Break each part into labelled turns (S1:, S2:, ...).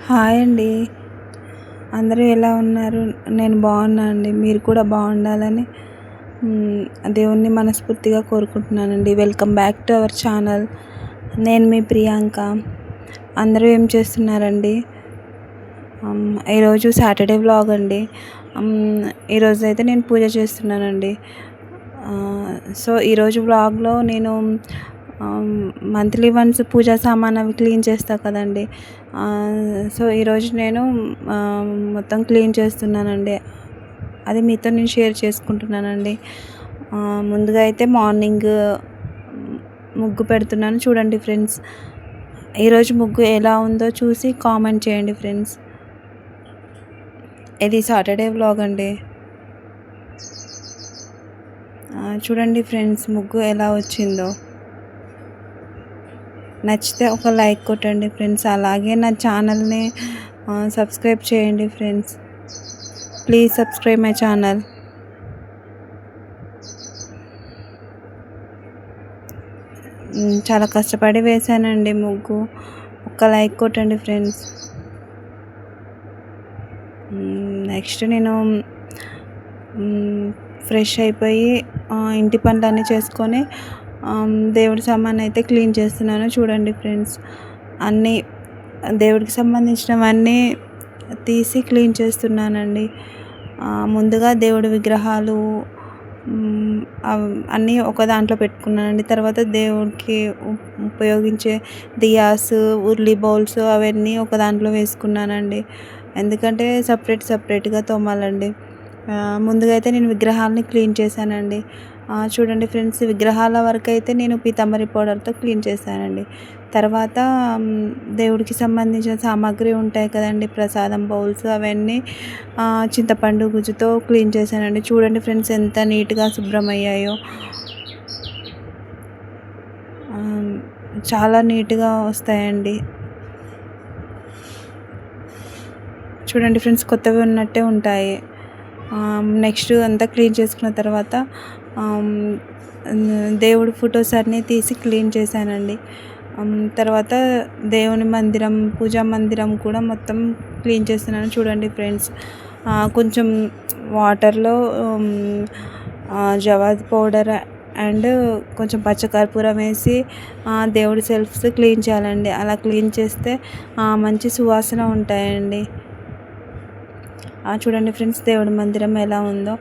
S1: Hi అండి. అందరూ ఎలా ఉన్నారు? నేను బాగున్నా అండి. మీరు కూడా బాగుండాలని దేవుణ్ణి మనస్ఫూర్తిగా కోరుకుంటున్నానండి. Welcome back to our channel. నేను మీ ప్రియాంక. అందరూ ఏం చేస్తున్నారండి? ఈరోజు సాటర్డే వ్లాగ్ అండి. ఈరోజైతే నేను పూజ చేస్తున్నానండి. సో ఈరోజు వ్లాగ్లో నేను మంత్లీ వన్స్ పూజా సామాన్ అవి క్లీన్ చేస్తా కదండి. సో ఈరోజు నేను మొత్తం క్లీన్ చేస్తున్నానండి. అది మీతో నేను షేర్ చేసుకుంటున్నానండి. ముందుగా అయితే మార్నింగ్ ముగ్గు పెడుతున్నాను చూడండి ఫ్రెండ్స్. ఈరోజు ముగ్గు ఎలా ఉందో చూసి కామెంట్ చేయండి ఫ్రెండ్స్. ఇది సాటర్డే వ్లాగ్ అండి. చూడండి ఫ్రెండ్స్, ముగ్గు ఎలా వచ్చిందో. నచ్చితే ఒక లైక్ కొట్టండి ఫ్రెండ్స్. అలాగే నా ఛానల్ని సబ్స్క్రైబ్ చేయండి friends. Please subscribe my channel. చాలా కష్టపడి వేసానండి ముగ్గు. ఒక లైక్ కొట్టండి ఫ్రెండ్స్. నెక్స్ట్ నేను ఫ్రెష్ అయిపోయి ఇంటి పనులన్నీ చేసుకొని దేవుడి సామాన్ అయితే క్లీన్ చేస్తున్నాను చూడండి ఫ్రెండ్స్. అన్నీ దేవుడికి సంబంధించినవన్నీ తీసి క్లీన్ చేస్తున్నానండి. ముందుగా దేవుడి విగ్రహాలు అన్నీ ఒక దాంట్లో పెట్టుకున్నానండి. తర్వాత దేవుడికి ఉపయోగించే దియాస్, ఉర్లీ బౌల్స్ అవన్నీ ఒక దాంట్లో వేసుకున్నానండి. ఎందుకంటే సపరేట్గా తోమాలండి. ముందుగా అయితే నేను విగ్రహాలని క్లీన్ చేశానండి. చూడండి ఫ్రెండ్స్, విగ్రహాల వరకు అయితే నేను పీతాంబరి పౌడర్తో క్లీన్ చేశానండి. తర్వాత దేవుడికి సంబంధించిన సామాగ్రి ఉంటాయి కదండి, ప్రసాదం బౌల్స్ అవన్నీ చింతపండు గుజ్జుతో క్లీన్ చేశానండి. చూడండి ఫ్రెండ్స్, ఎంత నీట్గా శుభ్రమయ్యాయో. చాలా నీట్గా వస్తాయండి. చూడండి ఫ్రెండ్స్, కొత్తవి ఉన్నట్టే ఉంటాయి. నెక్స్ట్ అంతా క్లీన్ చేసుకున్న తర్వాత దేవుడి ఫొటోస్ అన్నీ తీసి క్లీన్ చేశానండి. తర్వాత దేవుని మందిరం, పూజా మందిరం కూడా మొత్తం క్లీన్ చేస్తున్నాను చూడండి ఫ్రెండ్స్. కొంచెం వాటర్లో జవాద్ పౌడర్ అండ్ కొంచెం పచ్చకర్పూరం వేసి దేవుడి సెల్ఫ్స్ క్లీన్ చేయాలండి. అలా క్లీన్ చేస్తే మంచి సువాసన ఉంటాయండి. చూడండి ఫ్రెండ్స్, దేవుడి మందిరం ఎలా ఉందో.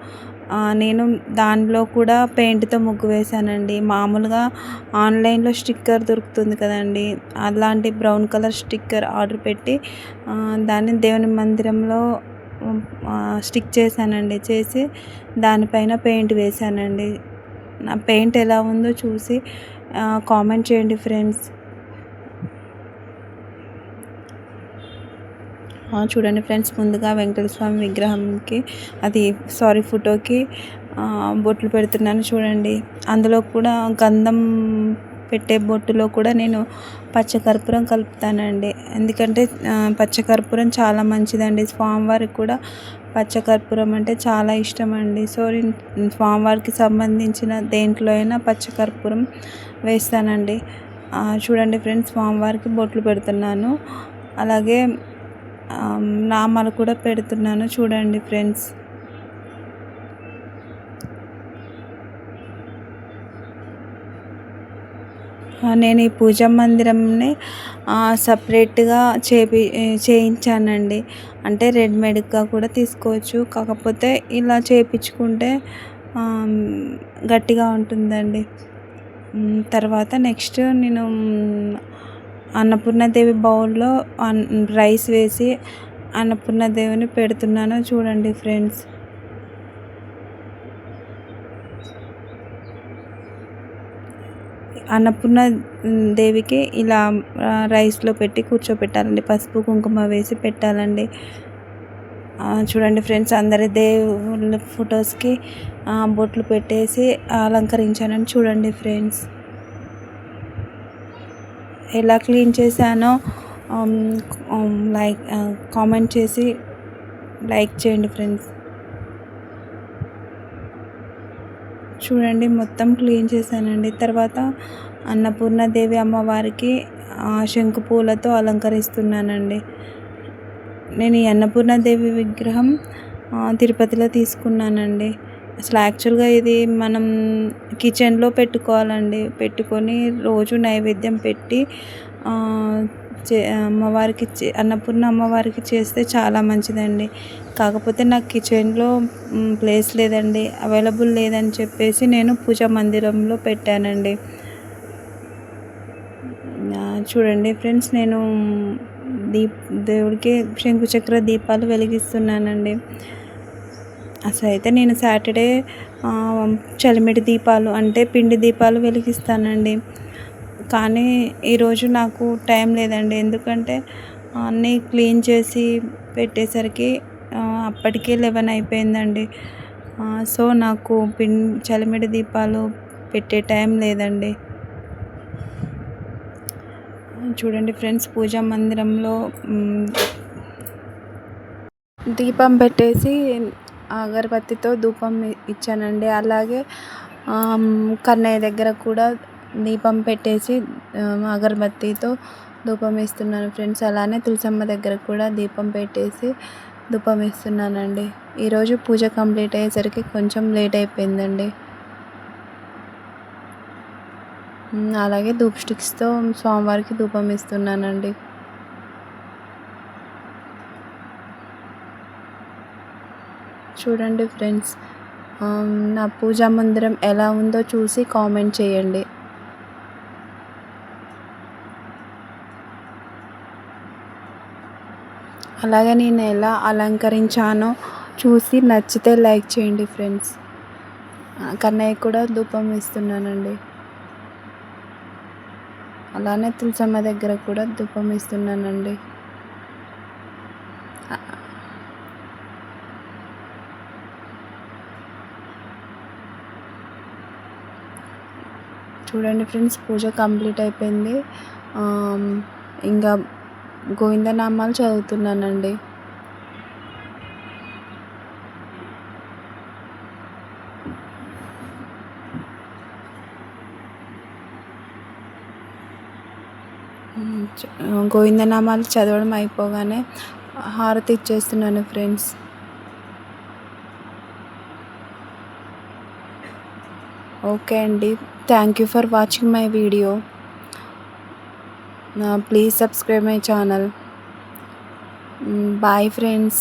S1: నేను దానిలో కూడా పెయింట్తో ముగ్గు వేశానండి. మామూలుగా ఆన్లైన్లో స్టిక్కర్ దొరుకుతుంది కదండి, అలాంటి బ్రౌన్ కలర్ స్టిక్కర్ ఆర్డర్ పెట్టి దాన్ని దేవుని మందిరంలో స్టిక్ చేశానండి. చేసి దానిపైన పెయింట్ వేశానండి. నా పెయింట్ ఎలా ఉందో చూసి కామెంట్ చేయండి ఫ్రెండ్స్. చూడండి ఫ్రెండ్స్, ముందుగా వెంకటేశ్వర స్వామి విగ్రహంకి ఫోటోకి బొట్లు పెడుతున్నాను చూడండి. అందులో కూడా గంధం పెట్టే బొట్టులో కూడా నేను పచ్చకర్పూరం కలుపుతానండి. ఎందుకంటే పచ్చకర్పూరం చాలా మంచిదండి. స్వామివారికి కూడా పచ్చకర్పూరం అంటే చాలా ఇష్టం అండి. సో నేను స్వామివారికి సంబంధించిన దేంట్లో అయినా పచ్చకర్పూరం వేస్తానండి. చూడండి ఫ్రెండ్స్, స్వామివారికి బొట్లు పెడుతున్నాను. అలాగే నామాలు కూడా పెడుతున్నాను చూడండి ఫ్రెండ్స్. నేను ఈ పూజా మందిరంని సపరేట్గా చేయించానండి. అంటే రెడీమేడ్గా కూడా తీసుకోవచ్చు, కాకపోతే ఇలా చేయించుకుంటే గట్టిగా ఉంటుందండి. తర్వాత నెక్స్ట్ నేను అన్నపూర్ణాదేవి బౌల్లో రైస్ వేసి అన్నపూర్ణాదేవిని పెడుతున్నాను చూడండి ఫ్రెండ్స్. అన్నపూర్ణ దేవికి ఇలా రైస్లో పెట్టి కూర్చోపెట్టాలండి. పసుపు కుంకుమ వేసి పెట్టాలండి. చూడండి ఫ్రెండ్స్, అందరి దేవుళ్ళ ఫొటోస్కి బొట్లు పెట్టేసి అలంకరించానని చూడండి ఫ్రెండ్స్. ఎలా క్లీన్ చేశానో కామెంట్ చేసి లైక్ చేయండి ఫ్రెండ్స్. చూడండి, మొత్తం క్లీన్ చేశానండి. తర్వాత అన్నపూర్ణాదేవి అమ్మవారికి శంకు పూలతో అలంకరిస్తున్నానండి. నేను ఈ అన్నపూర్ణాదేవి విగ్రహం తిరుపతిలో తీసుకున్నానండి. అసలు యాక్చువల్‌గా ఇది మనం కిచెన్‌లో పెట్టుకోవాలండి. పెట్టుకొని రోజు నైవేద్యం పెట్టి ఆహ్, అమ్మవారికి అన్నపూర్ణ అమ్మవారికి చేస్తే చాలా మంచిదండి. కాకపోతే నాకు కిచెన్‌లో ప్లేస్ లేదండి. అవైలబుల్ లేదని చెప్పేసి నేను పూజా మందిరంలో పెట్టానండి. చూడండి ఫ్రెండ్స్, నేను దేవుడికి శంకుచక్ర దీపాలు వెలిగిస్తున్నానండి. అసలైతే నేను సాటర్డే చలిమిడి దీపాలు అంటే పిండి దీపాలు వెలిగిస్తానండి. కానీ ఈరోజు నాకు టైం లేదండి. ఎందుకంటే అన్నీ క్లీన్ చేసి పెట్టేసరికి అప్పటికే 11 అయిపోయిందండి. సో నాకు చలిమిడి దీపాలు పెట్టే టైం లేదండి. చూడండి ఫ్రెండ్స్, పూజా మందిరంలో దీపం పెట్టేసి అగరబత్తితో ధూపం ఇచ్చానండి. అలాగే కన్నయ్య దగ్గర కూడా దీపం పెట్టేసి అగరబత్తితో ధూపం ఇస్తున్నాను ఫ్రెండ్స్. అలానే తులసమ్మ దగ్గర కూడా దీపం పెట్టేసి ధూపం ఇస్తున్నానండి. ఈరోజు పూజ కంప్లీట్ అయ్యేసరికి కొంచెం లేట్ అయిపోయిందండి. అలాగే ధూప్ స్టిక్స్తో స్వామివారికి ధూపం ఇస్తున్నానండి. చూడండి ఫ్రెండ్స్, నా పూజా మందిరం ఎలా ఉందో చూసి కామెంట్ చేయండి. అలాగే నేను ఎలా అలంకరించానో చూసి నచ్చితే లైక్ చేయండి ఫ్రెండ్స్. కన్నయ్య కూడా ధూపం ఇస్తున్నానండి. అలానే తులసమ్మ దగ్గర కూడా ధూపం ఇస్తున్నానండి. చూడండి ఫ్రెండ్స్, పూజ కంప్లీట్ అయిపోయింది. ఇంకా గోవిందనామాలు చదువుతున్నానండి. గోవిందనామాలు చదవడం అయిపోగానే హారతి ఇచ్చేస్తున్నాను ఫ్రెండ్స్. ఓకే అండి, thank you for watching my video. Please subscribe my channel. Bye friends.